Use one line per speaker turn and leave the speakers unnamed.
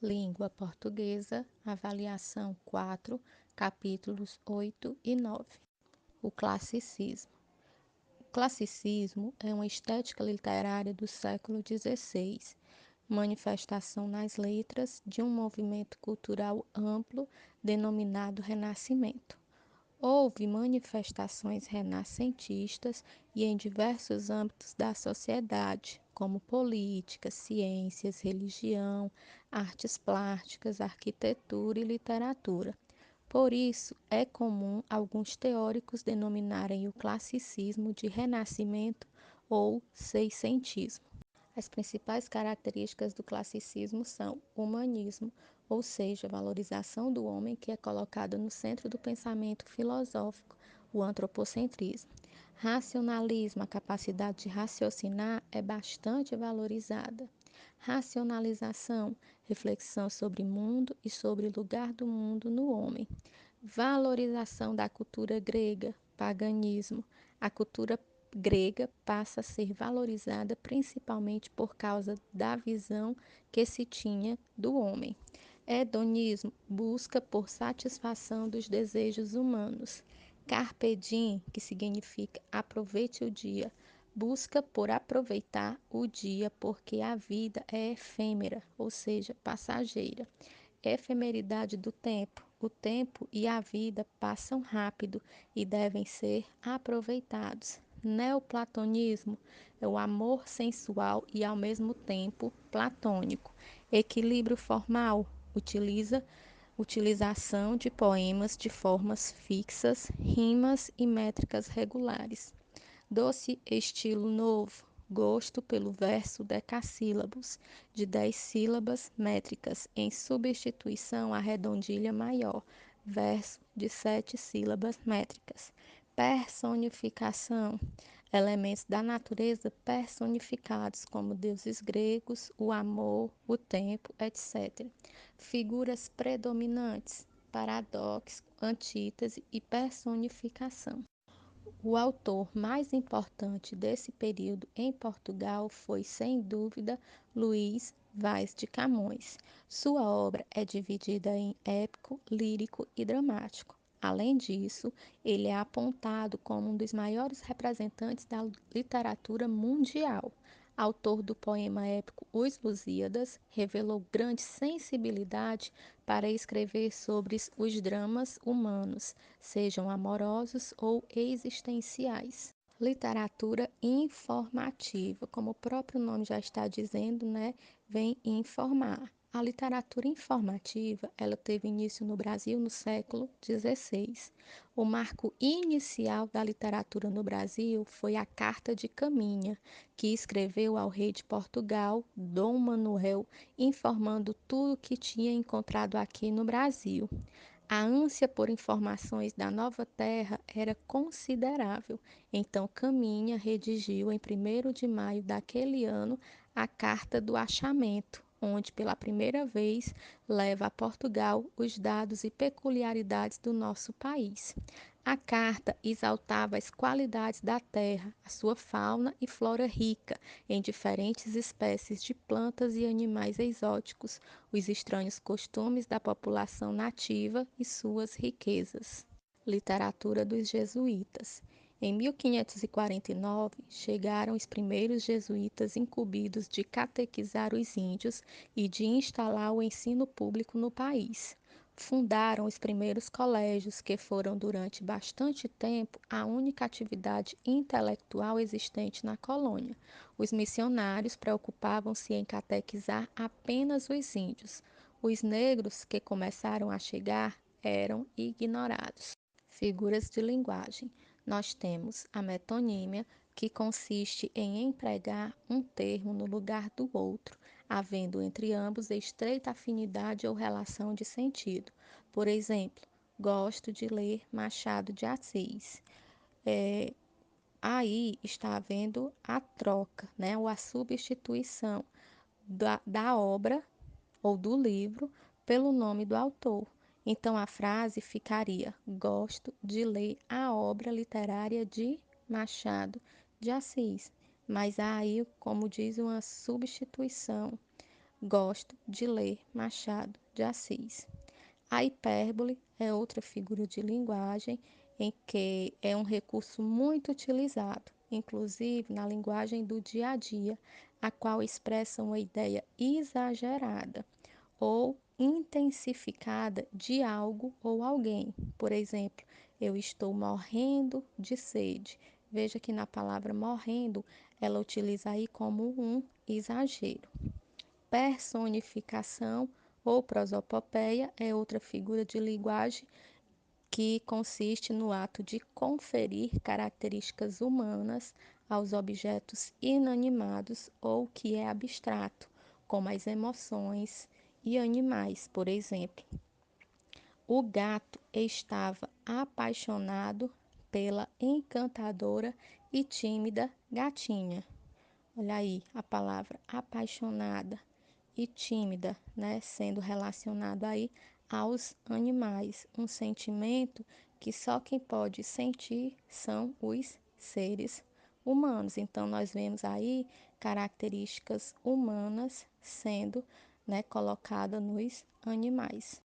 Língua portuguesa, avaliação 4, capítulos 8 e 9. O classicismo. O classicismo é uma estética literária do século XVI, manifestação nas letras de um movimento cultural amplo denominado Renascimento. Houve manifestações renascentistas e em diversos âmbitos da sociedade, como política, ciências, religião, artes plásticas, arquitetura e literatura. Por isso, é comum alguns teóricos denominarem o classicismo de renascimento ou seiscentismo. As principais características do classicismo são o humanismo, ou seja, a valorização do homem que é colocada no centro do pensamento filosófico, o antropocentrismo. Racionalismo, a capacidade de raciocinar é bastante valorizada. Racionalização, reflexão sobre o mundo e sobre o lugar do mundo no homem. Valorização da cultura grega, paganismo. A cultura grega passa a ser valorizada principalmente por causa da visão que se tinha do homem. Hedonismo, busca por satisfação dos desejos humanos. Carpe diem, que significa aproveite o dia, busca por aproveitar o dia porque a vida é efêmera, ou seja, passageira. Efemeridade do tempo. O tempo e a vida passam rápido e devem ser aproveitados. Neoplatonismo é o amor sensual e ao mesmo tempo platônico. Equilíbrio formal utilização de poemas de formas fixas, rimas e métricas regulares. Doce estilo novo, gosto pelo verso decassílabos, de 10 sílabas métricas, em substituição à redondilha maior, verso de 7 sílabas métricas. Personificação, elementos da natureza personificados, como deuses gregos, o amor, o tempo, etc. Figuras predominantes, paradoxo, antítese e personificação. O autor mais importante desse período em Portugal foi, sem dúvida, Luís Vaz de Camões. Sua obra é dividida em épico, lírico e dramático. Além disso, ele é apontado como um dos maiores representantes da literatura mundial. Autor do poema épico Os Lusíadas, revelou grande sensibilidade para escrever sobre os dramas humanos, sejam amorosos ou existenciais. Literatura informativa, como o próprio nome já está dizendo, né, vem informar. A literatura informativa, ela teve início no Brasil no século XVI. O marco inicial da literatura no Brasil foi a Carta de Caminha, que escreveu ao rei de Portugal, Dom Manuel, informando tudo o que tinha encontrado aqui no Brasil. A ânsia por informações da nova terra era considerável, então Caminha redigiu em 1º de maio daquele ano a Carta do Achamento, onde pela primeira vez leva a Portugal os dados e peculiaridades do nosso país. A carta exaltava as qualidades da terra, a sua fauna e flora rica em diferentes espécies de plantas e animais exóticos, os estranhos costumes da população nativa e suas riquezas. Literatura dos jesuítas. Em 1549, chegaram os primeiros jesuítas incumbidos de catequizar os índios e de instalar o ensino público no país. Fundaram os primeiros colégios, que foram durante bastante tempo a única atividade intelectual existente na colônia. Os missionários preocupavam-se em catequizar apenas os índios. Os negros que começaram a chegar eram ignorados. Figuras de linguagem. Nós temos a metonímia, que consiste em empregar um termo no lugar do outro, havendo entre ambos estreita afinidade ou relação de sentido. Por exemplo, gosto de ler Machado de Assis. Aí está havendo a troca, né, ou a substituição da obra ou do livro pelo nome do autor. Então a frase ficaria: gosto de ler a obra literária de Machado de Assis. Mas há aí, como diz, uma substituição Gosto de ler Machado de Assis. A hipérbole é outra figura de linguagem em que é um recurso muito utilizado, inclusive na linguagem do dia a dia, a qual expressa uma ideia exagerada ou intensificada de algo ou alguém. Por exemplo, eu estou morrendo de sede. Veja que na palavra morrendo, ela utiliza aí como um exagero. Personificação ou prosopopeia é outra figura de linguagem que consiste no ato de conferir características humanas aos objetos inanimados ou que é abstrato, como as emoções e animais, por exemplo. O gato estava apaixonado pela encantadora e tímida gatinha. Olha aí a palavra apaixonada e tímida, né, sendo relacionado aí aos animais, um sentimento que só quem pode sentir são os seres humanos. Então nós vemos aí características humanas sendo, né, colocada nos animais.